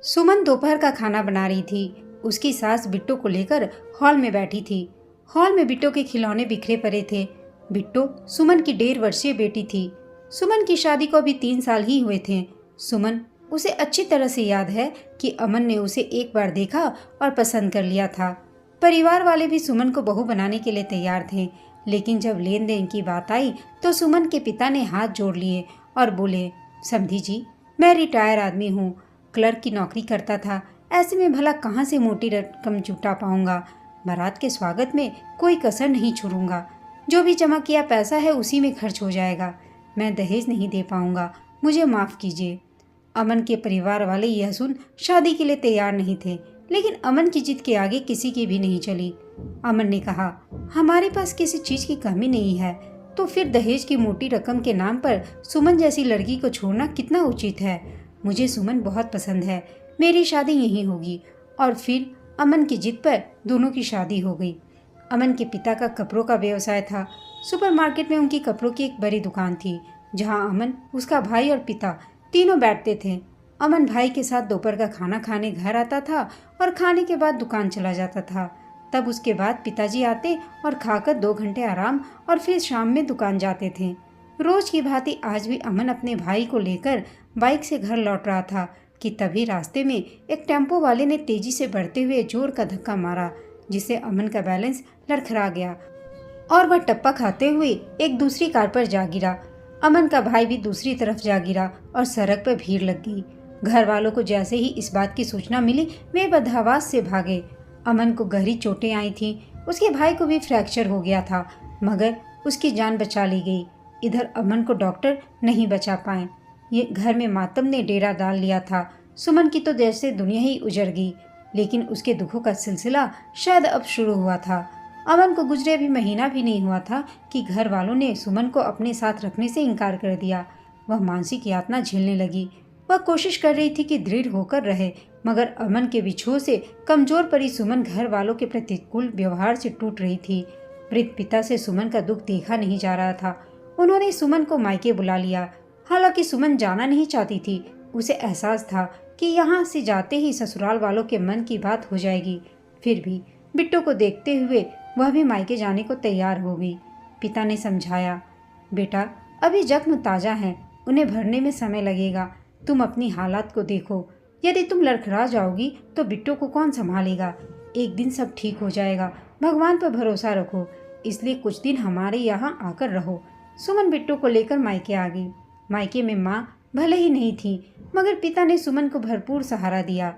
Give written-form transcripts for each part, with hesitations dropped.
सुमन दोपहर का खाना बना रही थी। उसकी सास बिट्टो को लेकर हॉल में बैठी थी। हॉल में बिट्टो के खिलौने बिखरे पड़े थे। बिट्टो सुमन की 1.5 वर्षीय बेटी थी। सुमन की शादी को अभी 3 साल ही हुए थे। सुमन उसे अच्छी तरह से याद है कि अमन ने उसे एक बार देखा और पसंद कर लिया था। परिवार वाले भी सुमन को बहू बनाने के लिए तैयार थे, लेकिन जब लेन देन की बात आई तो सुमन के पिता ने हाथ जोड़ लिए और बोले, समधी जी, मैं रिटायर आदमी हूँ, क्लर्क की नौकरी करता था, ऐसे में भला कहाँ से मोटी रकम जुटा पाऊंगा। बारात के स्वागत में कोई कसर नहीं छोड़ूंगा। जो भी जमा किया पैसा है उसी में खर्च हो जाएगा। मैं दहेज नहीं दे पाऊंगा, मुझे माफ़ कीजिए। अमन के परिवार वाले यह सुन शादी के लिए तैयार नहीं थे, लेकिन अमन की जिद के आगे किसी की भी नहीं चली। अमन ने कहा, हमारे पास किसी चीज़ की कमी नहीं है, तो फिर दहेज की मोटी रकम के नाम पर सुमन जैसी लड़की को छोड़ना कितना उचित है। मुझे सुमन बहुत पसंद है, मेरी शादी यहीं होगी। और फिर अमन की जिद पर दोनों की शादी हो गई। अमन के पिता का कपड़ों का व्यवसाय था। सुपरमार्केट में उनकी कपड़ों की एक बड़ी दुकान थी, जहां अमन, उसका भाई और पिता तीनों बैठते थे। अमन भाई के साथ दोपहर का खाना खाने घर आता था और खाने के बाद दुकान चला जाता था। तब उसके बाद पिताजी आते और खाकर 2 घंटे आराम और फिर शाम में दुकान जाते थे। रोज की भांति आज भी अमन अपने भाई को लेकर बाइक से घर लौट रहा था कि तभी रास्ते में एक टेम्पो वाले ने तेजी से बढ़ते हुए जोर का धक्का मारा, जिससे अमन का बैलेंस लड़खड़ा गया और वह टप्पा खाते हुए एक दूसरी कार पर जा गिरा। अमन का भाई भी दूसरी तरफ जा गिरा और सड़क पर भीड़ लग गई। घर वालों को जैसे ही इस बात की सूचना मिली, वे बदहवास से भागे। अमन को गहरी चोटें आई थीं। उसके भाई को भी फ्रैक्चर हो गया था, मगर उसकी जान बचा ली गई। इधर अमन को डॉक्टर नहीं बचा पाए। ये घर में मातम ने डेरा डाल लिया था। सुमन की तो जैसे दुनिया ही उजड़ गई, लेकिन उसके दुखों का सिलसिला शायद अब शुरू हुआ था। अमन को गुजरे अभी महीना भी नहीं हुआ था कि घर वालों ने सुमन को अपने साथ रखने से इनकार कर दिया। वह मानसिक यातना झेलने लगी। वह कोशिश कर रही थी कि दृढ़ होकर रहे, मगर अमन के विछोह से कमजोर पड़ी सुमन घर वालों के प्रतिकूल व्यवहार से टूट रही थी। वृद्ध पिता से सुमन का दुख देखा नहीं जा रहा था। उन्होंने सुमन को मायके बुला लिया। हालांकि सुमन जाना नहीं चाहती थी। उसे एहसास था कि यहाँ से जाते ही ससुराल वालों के मन की बात हो जाएगी। फिर भी बिट्टू को देखते हुए वह भी मायके जाने को तैयार हो गई। पिता ने समझाया, बेटा, अभी जख्म ताज़ा हैं, उन्हें भरने में समय लगेगा। तुम अपनी हालात को देखो। यदि तुम लड़खड़ा जाओगी तो बिट्टू को कौन संभालेगा। एक दिन सब ठीक हो जाएगा। भगवान पर भरोसा रखो। इसलिए कुछ दिन हमारे यहाँ आकर रहो। सुमन बिट्टू को लेकर मायके आ गई। मायके में माँ भले ही नहीं थी, मगर पिता ने सुमन को भरपूर सहारा दिया।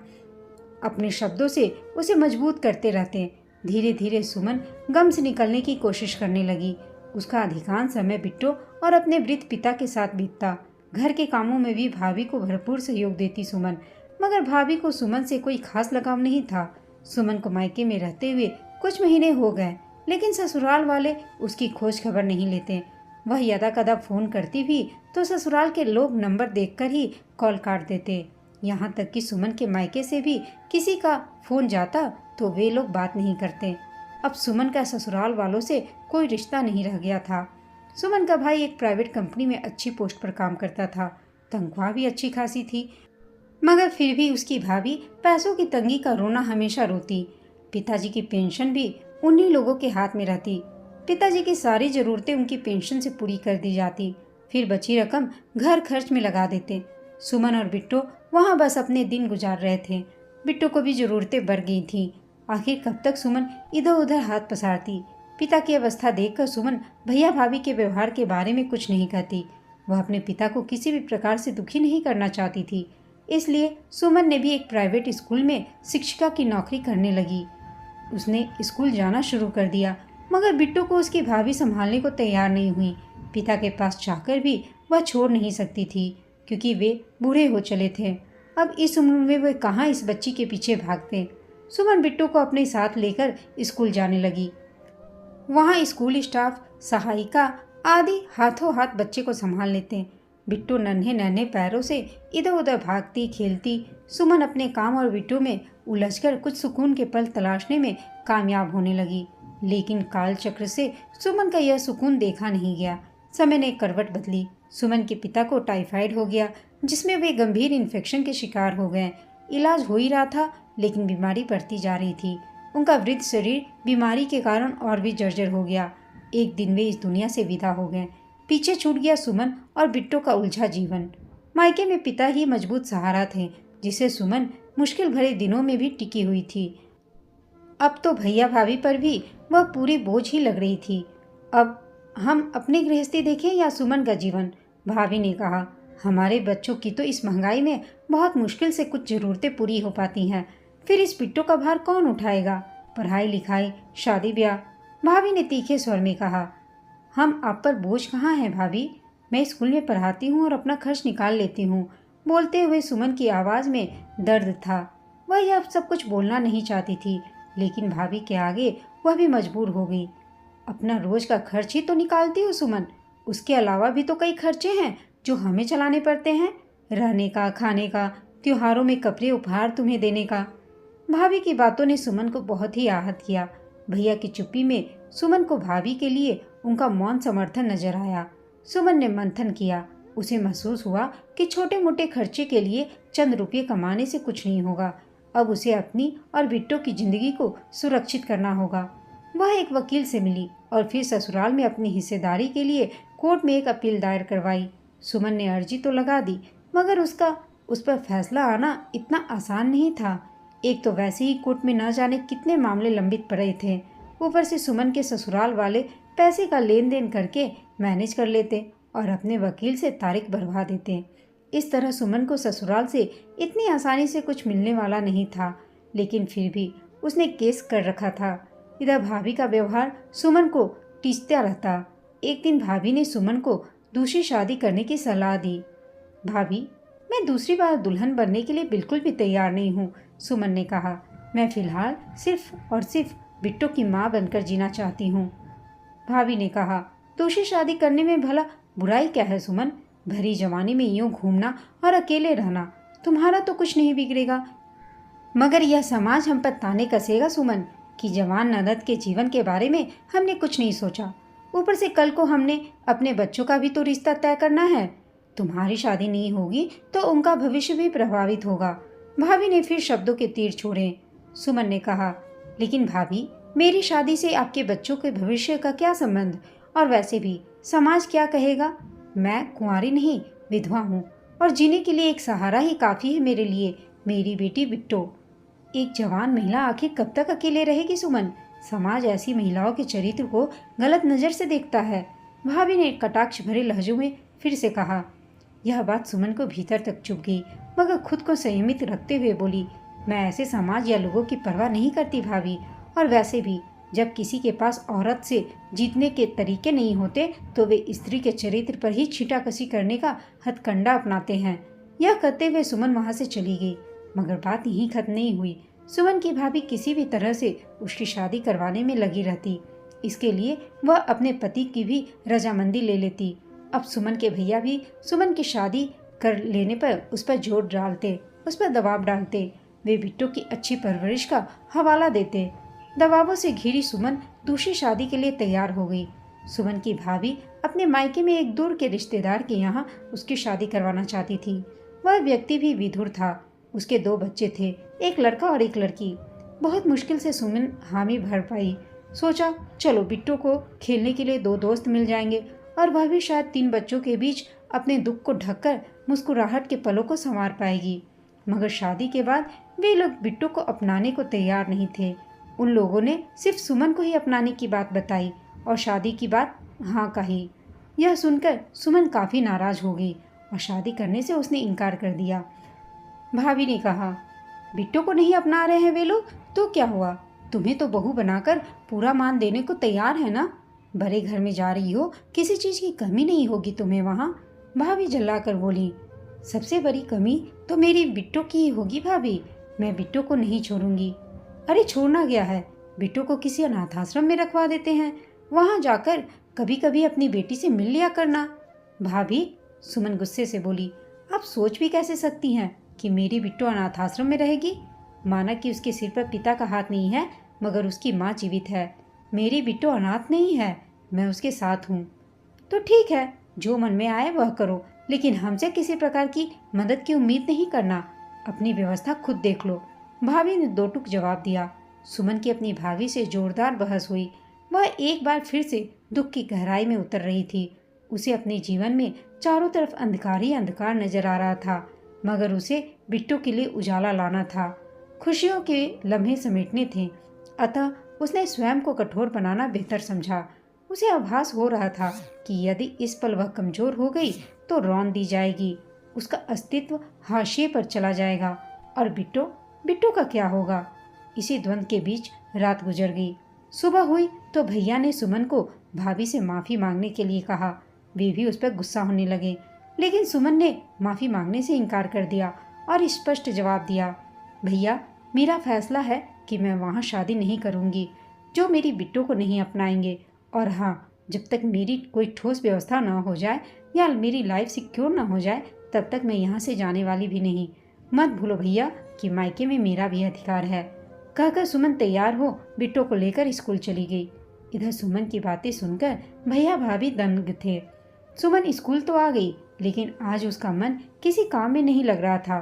अपने शब्दों से उसे मजबूत करते रहते। धीरे धीरे सुमन गम से निकलने की कोशिश करने लगी। उसका अधिकांश समय बिट्टू और अपने वृद्ध पिता के साथ बीतता। घर के कामों में भी भाभी को भरपूर सहयोग देती सुमन, मगर भाभी को सुमन से कोई खास लगाव नहीं था। सुमन को मायके में रहते हुए कुछ महीने हो गए, लेकिन ससुराल वाले उसकी खोज खबर नहीं लेते। वह यदा कदा फोन करती भी तो ससुराल के लोग नंबर देखकर ही कॉल काट देते। यहाँ तक कि सुमन के मायके से भी किसी का फोन जाता तो वे लोग बात नहीं करते। अब सुमन का ससुराल वालों से कोई रिश्ता नहीं रह गया था। सुमन का भाई एक प्राइवेट कंपनी में अच्छी पोस्ट पर काम करता था। तनख्वाह भी अच्छी खासी थी, मगर फिर भी उसकी भाभी पैसों की तंगी का रोना हमेशा रोती। पिताजी की पेंशन भी उन्हीं लोगों के हाथ में रहती। पिताजी की सारी जरूरतें उनकी पेंशन से पूरी कर दी जाती। फिर बची रकम घर खर्च में लगा देते। सुमन और बिट्टू वहाँ बस अपने दिन गुजार रहे थे। बिट्टू को भी जरूरतें बढ़ गई थीं। आखिर कब तक सुमन इधर उधर हाथ पसारती। पिता की अवस्था देखकर सुमन भैया भाभी के व्यवहार के बारे में कुछ नहीं कहती। वह अपने पिता को किसी भी प्रकार से दुखी नहीं करना चाहती थी। इसलिए सुमन ने भी एक प्राइवेट स्कूल में शिक्षिका की नौकरी करने लगी। उसने स्कूल जाना शुरू कर दिया, मगर बिट्टू को उसकी भाभी संभालने को तैयार नहीं हुई। पिता के पास चाहकर भी वह छोड़ नहीं सकती थी, क्योंकि वे बूढ़े हो चले थे। अब इस उम्र में वे कहाँ इस बच्ची के पीछे भागते। सुमन बिट्टू को अपने साथ लेकर स्कूल जाने लगी। वहाँ स्कूल स्टाफ, सहायिका आदि हाथों हाथ बच्चे को संभाल लेते। बिट्टू नन्हे नन्हे पैरों से इधर उधर भागती खेलती। सुमन अपने काम और बिट्टू में उलझकर कुछ सुकून के पल तलाशने में कामयाब होने लगी। लेकिन काल चक्र से सुमन का यह सुकून देखा नहीं गया। समय ने करवट बदली। सुमन के पिता को टाइफाइड हो गया, जिसमें वे गंभीर इन्फेक्शन के शिकार हो गए। इलाज हो ही रहा था, लेकिन बीमारी बढ़ती जा रही थी। उनका वृद्ध शरीर बीमारी के कारण और भी जर्जर हो गया। एक दिन वे इस दुनिया से विदा हो गए। पीछे छूट गया सुमन और बिट्टो का उलझा जीवन। मायके में पिता ही मजबूत सहारा थे, जिसे सुमन मुश्किल भरे दिनों में भी टिकी हुई थी। अब तो भैया भाभी पर भी वह पूरी बोझ ही लग रही थी। अब हम अपनी गृहस्थी देखें या सुमन का जीवन, भाभी ने कहा। हमारे बच्चों की तो इस महंगाई में बहुत मुश्किल से कुछ ज़रूरतें पूरी हो पाती हैं, फिर इस बिट्टो का भार कौन उठाएगा? पढ़ाई लिखाई, शादी ब्याह, भाभी ने तीखे स्वर में कहा। हम आप पर बोझ कहाँ हैं भाभी? मैं स्कूल में पढ़ाती हूँ और अपना खर्च निकाल लेती हूँ। बोलते हुए सुमन की आवाज़ में दर्द था। वह यह सब कुछ बोलना नहीं चाहती थी, लेकिन भाभी के आगे वह भी मजबूर हो गई। अपना रोज का खर्च ही तो निकालती हो सुमन, उसके अलावा भी तो कई खर्चे हैं जो हमें चलाने पड़ते हैं, रहने का, खाने का, त्योहारों में कपड़े उपहार तुम्हें देने का। भाभी की बातों ने सुमन को बहुत ही आहत किया। भैया की चुप्पी में सुमन को भाभी के लिए उनका मौन समर्थन नजर आया। सुमन ने मंथन किया। उसे महसूस हुआ कि छोटे मोटे खर्चे के लिए चंद रुपये कमाने से कुछ नहीं होगा। अब उसे अपनी और बिट्टो की जिंदगी को सुरक्षित करना होगा। वह एक वकील से मिली और फिर ससुराल में अपनी हिस्सेदारी के लिए कोर्ट में एक अपील दायर करवाई। सुमन ने अर्जी तो लगा दी, मगर उस पर फैसला आना इतना आसान नहीं था। एक तो वैसे ही कोर्ट में न जाने कितने मामले लंबित पड़े थे, ऊपर से सुमन के ससुराल वाले पैसे का लेन देन करके मैनेज कर लेते और अपने वकील से तारीख बढ़वा देते। इस तरह सुमन को ससुराल से इतनी आसानी से कुछ मिलने वाला नहीं था, लेकिन फिर भी उसने केस कर रखा था। इधर भाभी का व्यवहार सुमन को टीचता रहता। एक दिन भाभी ने सुमन को दूसरी शादी करने की सलाह दी। भाभी, मैं दूसरी बार दुल्हन बनने के लिए बिल्कुल भी तैयार नहीं हूँ, सुमन ने कहा। मैं फिलहाल सिर्फ और सिर्फ बिट्टो की माँ बनकर जीना चाहती हूँ। भाभी ने कहा, दूसरी शादी करने में भला बुराई क्या है सुमन? भरी जवानी में यूं घूमना और अकेले रहना, तुम्हारा तो कुछ नहीं बिगड़ेगा, मगर यह समाज हम पर ताने कसेगा सुमन कि जवान ननद के जीवन के बारे में हमने कुछ नहीं सोचा। ऊपर से कल को हमने अपने बच्चों का भी तो रिश्ता तय करना है। तुम्हारी शादी नहीं होगी तो उनका भविष्य भी प्रभावित होगा। भाभी ने फिर शब्दों के तीर छोड़े। सुमन ने कहा, लेकिन भाभी, मेरी शादी से आपके बच्चों के भविष्य का क्या संबंध? और वैसे भी समाज क्या कहेगा? मैं कुंवारी नहीं, विधवा हूँ और जीने के लिए एक सहारा ही काफ़ी है मेरे लिए, मेरी बेटी बिट्टो। एक जवान महिला आखिर कब तक अकेले रहेगी सुमन? समाज ऐसी महिलाओं के चरित्र को गलत नज़र से देखता है। भाभी ने कटाक्ष भरे लहजों में फिर से कहा। यह बात सुमन को भीतर तक चुभ गई, मगर खुद को संयमित रखते हुए बोली, मैं ऐसे समाज या लोगों की परवाह नहीं करती भाभी, और वैसे भी जब किसी के पास औरत से जीतने के तरीके नहीं होते तो वे स्त्री के चरित्र पर ही छींटाकशी करने का हथकंडा अपनाते हैं। यह कहते हुए सुमन वहां से चली गई, मगर बात यहीं खत्म नहीं हुई। सुमन की भाभी किसी भी तरह से उसकी शादी करवाने में लगी रहती। इसके लिए वह अपने पति की भी रजामंदी ले लेती। अब सुमन के भैया भी सुमन की शादी कर लेने पर उस पर जोर डालते, उस पर दबाव डालते। वे बिट्टो की अच्छी परवरिश का हवाला देते। दबावों से घिरी सुमन दूसरी शादी के लिए तैयार हो गई। सुमन की भाभी अपने मायके में एक दूर के रिश्तेदार के यहाँ उसकी शादी करवाना चाहती थी। वह व्यक्ति भी विधुर था। उसके 2 बच्चे थे, एक लड़का और एक लड़की। बहुत मुश्किल से सुमन हामी भर पाई। सोचा, चलो बिट्टो को खेलने के लिए 2 दोस्त मिल जाएंगे और वह भी शायद 3 बच्चों के बीच अपने दुख को ढककर मुस्कुराहट के पलों को संवार पाएगी। मगर शादी के बाद वे लोग बिट्टो को अपनाने को तैयार नहीं थे। उन लोगों ने सिर्फ सुमन को ही अपनाने की बात बताई और शादी की बात हाँ कही। यह सुनकर सुमन काफ़ी नाराज हो गई और शादी करने से उसने इनकार कर दिया। भाभी ने कहा, बिट्टो को नहीं अपना रहे हैं वे लोग तो क्या हुआ? तुम्हें तो बहू बनाकर पूरा मान देने को तैयार है ना। बड़े घर में जा रही हो, किसी चीज़ की कमी नहीं होगी तुम्हें वहाँ। भाभी जल्लाकर बोली, सबसे बड़ी कमी तो मेरी बिट्टो की ही होगी भाभी। मैं बिट्टो को नहीं छोड़ूंगी। अरे छोड़ना गया है, बिट्टो को किसी अनाथ आश्रम में रखवा देते हैं, वहाँ जाकर कभी कभी अपनी बेटी से मिल लिया करना। भाभी, सुमन गुस्से से बोली, आप सोच भी कैसे सकती हैं कि मेरी बिट्टो अनाथ आश्रम में रहेगी? माना कि उसके सिर पर पिता का हाथ नहीं है, मगर उसकी माँ जीवित है। मेरी बिट्टो अनाथ नहीं है, मैं उसके साथ हूँ। तो ठीक है, जो मन में आए वह करो, लेकिन हमसे किसी प्रकार की मदद की उम्मीद नहीं करना। अपनी व्यवस्था खुद देख लो। भाभी ने दो टूक जवाब दिया। सुमन की अपनी भाभी से जोरदार बहस हुई। वह एक बार फिर से दुख की गहराई में उतर रही थी। उसे अपने जीवन में चारों तरफ अंधकार ही अंधकार नजर आ रहा था, मगर उसे बिट्टू के लिए उजाला लाना था, खुशियों के लम्हे समेटने थे। अतः उसने स्वयं को कठोर बनाना बेहतर समझा। उसे आभास हो रहा था कि यदि इस पल वह कमजोर हो गई तो रौंद दी जाएगी, उसका अस्तित्व हाशिए पर चला जाएगा। और बिट्टू बिट्टू का क्या होगा? इसी द्वंद के बीच रात गुजर गई। सुबह हुई तो भैया ने सुमन को भाभी से माफ़ी मांगने के लिए कहा। वे भी उस पर गुस्सा होने लगे, लेकिन सुमन ने माफ़ी मांगने से इनकार कर दिया और स्पष्ट जवाब दिया, भैया मेरा फैसला है कि मैं वहाँ शादी नहीं करूँगी जो मेरी बिट्टू को नहीं अपनाएंगे। और हाँ, जब तक मेरी कोई ठोस व्यवस्था ना हो जाए या मेरी लाइफ सिक्योर ना हो जाए तब तक मैं यहाँ से जाने वाली भी नहीं। मत भूलो भैया कि मायके में मेरा भी अधिकार है। कहकर सुमन तैयार हो बिट्टू को लेकर स्कूल चली गई। इधर सुमन की बातें सुनकर भैया भाभी दंग थे। सुमन स्कूल तो आ गई, लेकिन आज उसका मन किसी काम में नहीं लग रहा था।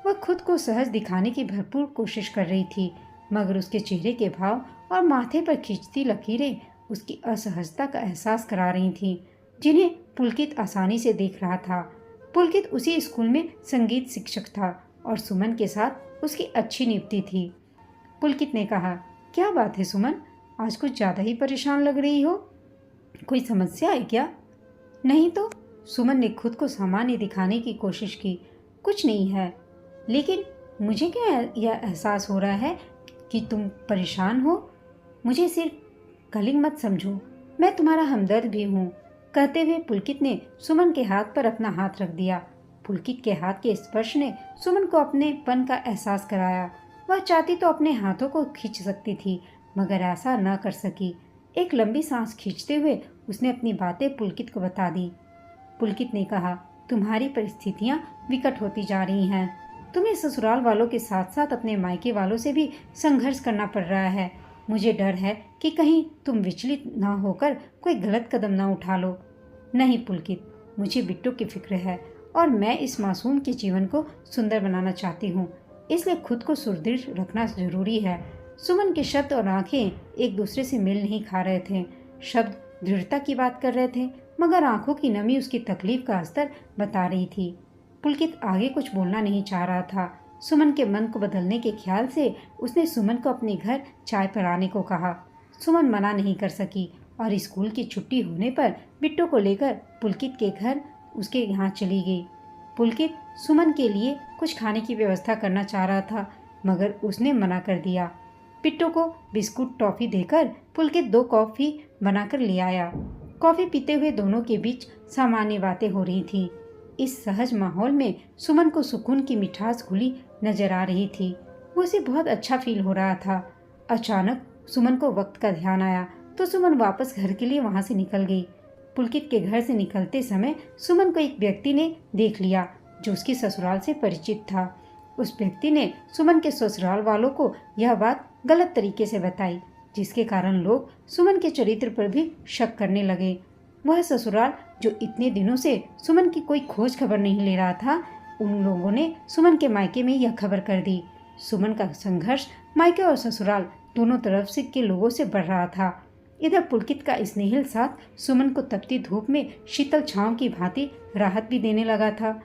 वह खुद को सहज दिखाने की भरपूर कोशिश कर रही थी, मगर उसके चेहरे के भाव और माथे पर खींचती लकीरें उसकी असहजता का एहसास करा रही थीं, जिन्हें पुलकित आसानी से देख रहा था। पुलकित उसी स्कूल में संगीत शिक्षक था और सुमन के साथ उसकी अच्छी निभती थी। पुलकित ने कहा, क्या बात है सुमन, आज कुछ ज़्यादा ही परेशान लग रही हो, कोई समस्या है क्या? नहीं तो, सुमन ने खुद को सामान्य दिखाने की कोशिश की। कुछ नहीं है, लेकिन मुझे क्या यह एहसास हो रहा है कि तुम परेशान हो। मुझे सिर्फ कलिंग मत समझो, मैं तुम्हारा हमदर्द भी हूँ। कहते हुए पुलकित ने सुमन के हाथ पर अपना हाथ रख दिया। पुलकित के हाथ के स्पर्श ने सुमन को अपनेपन का एहसास कराया। वह चाहती तो अपने हाथों को खींच सकती थी, मगर ऐसा न कर सकी। एक लंबी सांस खींचते हुए उसने अपनी बातें पुलकित को बता दी। पुलकित ने कहा, तुम्हारी परिस्थितियां विकट होती जा रही हैं। तुम्हें ससुराल वालों के साथ साथ अपने मायके वालों से भी संघर्ष करना पड़ रहा है। मुझे डर है कि कहीं तुम विचलित ना होकर कोई गलत कदम ना उठा लो। नहीं पुलकित, मुझे बिट्टू की फिक्र है और मैं इस मासूम के जीवन को सुंदर बनाना चाहती हूँ, इसलिए खुद को सुदृढ़ रखना जरूरी है। सुमन के शब्द और आंखें एक दूसरे से मेल नहीं खा रहे थे। शब्द दृढ़ता की बात कर रहे थे, मगर आंखों की नमी उसकी तकलीफ का स्तर बता रही थी। पुलकित आगे कुछ बोलना नहीं चाह रहा था। सुमन के मन को बदलने के ख्याल से उसने सुमन को अपने घर चाय पिलाने को कहा। सुमन मना नहीं कर सकी और स्कूल की छुट्टी होने पर बिट्टू को लेकर पुलकित के घर उसके यहाँ चली गई। पुलकित सुमन के लिए कुछ खाने की व्यवस्था करना चाह रहा था, मगर उसने मना कर दिया। बिट्टू को बिस्कुट टॉफी देकर पुलकित 2 कॉफ़ी बनाकर ले आया। कॉफ़ी पीते हुए दोनों के बीच सामान्य बातें हो रही थीं। इस सहज माहौल में सुमन को सुकून की मिठास घुली नजर आ रही थी। उसे बहुत अच्छा फील हो रहा था। अचानक सुमन को वक्त का ध्यान आया तो सुमन वापस घर के लिए वहां से निकल गई। पुलकित के घर से निकलते समय सुमन को एक व्यक्ति ने देख लिया जो उसके ससुराल से परिचित था। उस व्यक्ति ने सुमन के ससुराल वालों को यह बात गलत तरीके से बताई, जिसके कारण लोग सुमन के चरित्र पर भी शक करने लगे। वह ससुराल जो इतने दिनों से सुमन की कोई खोज खबर नहीं ले रहा था, उन लोगों ने सुमन के मायके में यह खबर कर दी। सुमन का संघर्ष मायके और ससुराल दोनों तरफ से के लोगों से बढ़ रहा था। इधर पुलकित का स्नेहिल साथ सुमन को तपती धूप में शीतल छांव की भांति राहत भी देने लगा था।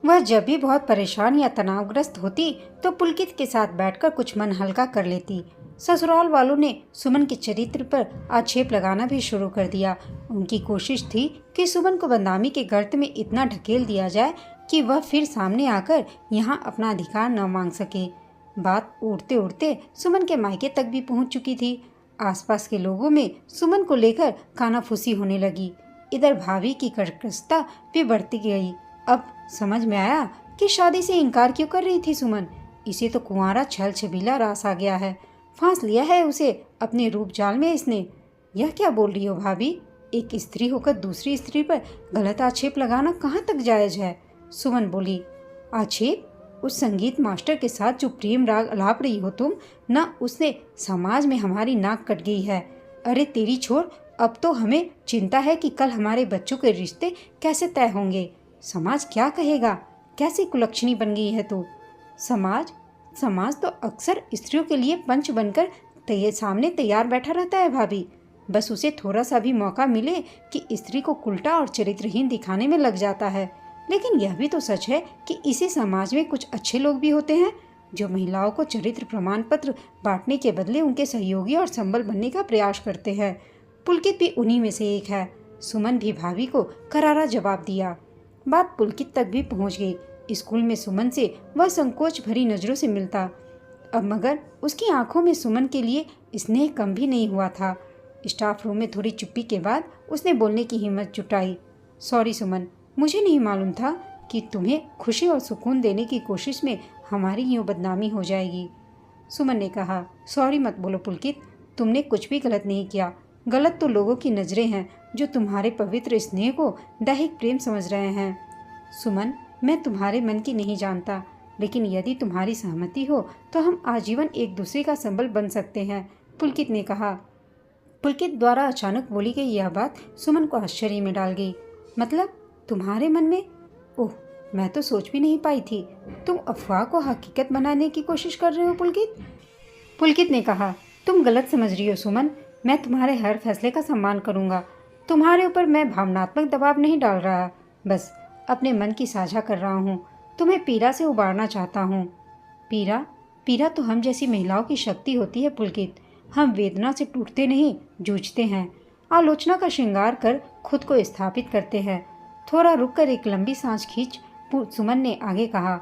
वह जब भी बहुत परेशान या तनावग्रस्त होती तो पुलकित के साथ बैठकर कुछ मन हल्का कर लेती। ससुराल वालों ने सुमन के चरित्र पर आक्षेप लगाना भी शुरू कर दिया। उनकी कोशिश थी कि सुमन को बदनामी के गर्त में इतना ढकेल दिया जाए कि वह फिर सामने आकर यहाँ अपना अधिकार न मांग सके। बात उड़ते उड़ते सुमन के मायके तक भी पहुँच चुकी थी। आसपास के लोगों में सुमन को लेकर कानाफूसी होने लगी। इधर भाभी की कर्कशता भी बढ़ती गई। अब समझ में आया कि शादी से इनकार क्यों कर रही थी सुमन। इसे तो कुंवारा छल छबीला रास आ गया है, फांस लिया है उसे अपने रूप जाल में इसने। यह क्या बोल रही हो भाभी? एक स्त्री होकर दूसरी स्त्री पर गलत आक्षेप लगाना कहाँ तक जायज है? सुमन बोली। आक्षेप? उस संगीत मास्टर के साथ जो प्रेम राग अलाप रही हो तुम, न उसने समाज में हमारी नाक कट गई है। अरे तेरी छोड़, अब तो हमें चिंता है कि कल हमारे बच्चों के रिश्ते कैसे तय होंगे। समाज क्या कहेगा? कैसी कुलक्षणी बन गई है तू? समाज समाज तो अक्सर स्त्रियों के लिए पंच बनकर सामने तैयार बैठा रहता है भाभी। बस उसे थोड़ा सा भी मौका मिले कि स्त्री को उल्टा और चरित्रहीन दिखाने में लग जाता है। लेकिन यह भी तो सच है कि इसी समाज में कुछ अच्छे लोग भी होते हैं जो महिलाओं को चरित्र प्रमाण पत्र बांटने के बदले उनके सहयोगी और संबल बनने का प्रयास करते हैं। पुलकित भी उन्हीं में से एक है। सुमन भी भाभी को करारा जवाब दिया। बात पुलकित तक भी पहुंच गई। स्कूल में सुमन से वह संकोच भरी नजरों से मिलता, अब मगर उसकी आंखों में सुमन के लिए स्नेह कम भी नहीं हुआ था। स्टाफ रूम में थोड़ी चुप्पी के बाद उसने बोलने की हिम्मत जुटाई। सॉरी सुमन, मुझे नहीं मालूम था कि तुम्हें खुशी और सुकून देने की कोशिश में हमारी यूँ बदनामी हो जाएगी। सुमन ने कहा, सॉरी मत बोलो पुलकित, तुमने कुछ भी गलत नहीं किया। गलत तो लोगों की नज़रें हैं जो तुम्हारे पवित्र स्नेह को दैहिक प्रेम समझ रहे हैं। सुमन, मैं तुम्हारे मन की नहीं जानता, लेकिन यदि तुम्हारी सहमति हो तो हम आजीवन एक दूसरे का संबल बन सकते हैं, पुलकित ने कहा। पुलकित द्वारा अचानक बोली गई यह बात सुमन को आश्चर्य में डाल गई। मतलब तुम्हारे मन में? ओह, मैं तो सोच भी नहीं पाई थी। तुम अफवाह को हकीकत बनाने की कोशिश कर रहे हो पुलकित? पुलकित ने कहा, तुम गलत समझ रही हो सुमन। मैं तुम्हारे हर फैसले का सम्मान करूंगा। तुम्हारे ऊपर मैं भावनात्मक दबाव नहीं डाल रहा, बस अपने मन की साझा कर रहा हूँ। तुम्हें पीड़ा से उबारना चाहता हूँ। पीड़ा? पीड़ा तो हम जैसी महिलाओं की शक्ति होती है पुलकित। हम वेदना से टूटते नहीं, जूझते हैं। आलोचना का श्रृंगार कर खुद को स्थापित करते हैं। थोड़ा रुककर एक लंबी सांस खींच सुमन ने आगे कहा,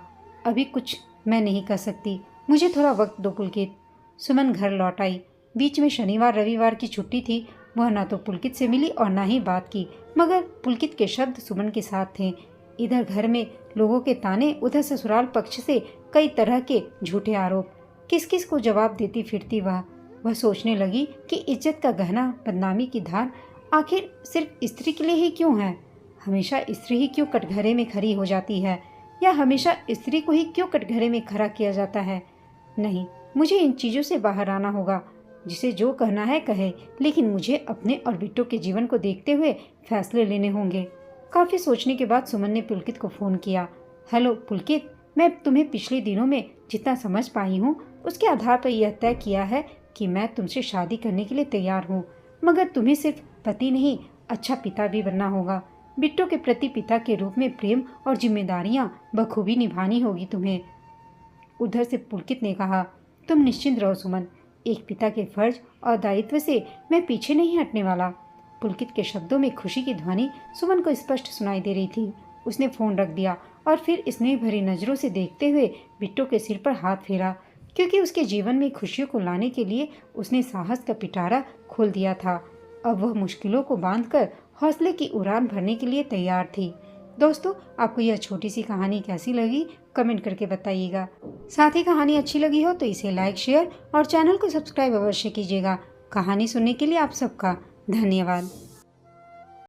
अभी कुछ मैं नहीं कर सकती, मुझे थोड़ा वक्त दो पुलकित। सुमन घर लौट आई। बीच में शनिवार रविवार की छुट्टी थी। वह ना तो पुलकित से मिली और ना ही बात की, मगर पुलकित के शब्द सुमन के साथ थे। इधर घर में लोगों के ताने, उधर ससुराल पक्ष से कई तरह के झूठे आरोप। किस किस को जवाब देती फिरती वह सोचने लगी कि इज्जत का गहना, बदनामी की धार आखिर सिर्फ स्त्री के लिए ही क्यों है? हमेशा स्त्री ही क्यों कटघरे में खड़ी हो जाती है, या हमेशा स्त्री को ही क्यों कटघरे में खड़ा किया जाता है? नहीं, मुझे इन चीज़ों से बाहर आना होगा। जिसे जो कहना है कहे, लेकिन मुझे अपने और बिट्टू के जीवन को देखते हुए फैसले लेने होंगे। काफ़ी सोचने के बाद सुमन ने पुलकित को फ़ोन किया। हेलो पुलकित, मैं तुम्हें पिछले दिनों में जितना समझ पाई हूँ उसके आधार पर यह तय किया है कि मैं तुमसे शादी करने के लिए तैयार हूँ, मगर तुम्हें सिर्फ पति नहीं, अच्छा पिता भी बनना होगा। बिट्टू के प्रति पिता के रूप में प्रेम और जिम्मेदारियाँ बखूबी निभानी होगी तुम्हें। उधर से पुलकित ने कहा, तुम निश्चिंत रहो सुमन, एक पिता के फर्ज और दायित्व से मैं पीछे नहीं हटने वाला। पुलकित के शब्दों में खुशी की ध्वनि सुमन को स्पष्ट सुनाई दे रही थी। उसने फ़ोन रख दिया और फिर स्नेह भरी नज़रों से देखते हुए बिट्टू के सिर पर हाथ फेरा, क्योंकि उसके जीवन में खुशियों को लाने के लिए उसने साहस का पिटारा खोल दिया था। अब वह मुश्किलों को बांधकर हौसले की उड़ान भरने के लिए तैयार थी। दोस्तों, आपको यह छोटी सी कहानी कैसी लगी कमेंट करके बताइएगा। साथ ही कहानी अच्छी लगी हो तो इसे लाइक, शेयर और चैनल को सब्सक्राइब अवश्य कीजिएगा। कहानी सुनने के लिए आप सबका धन्यवाद।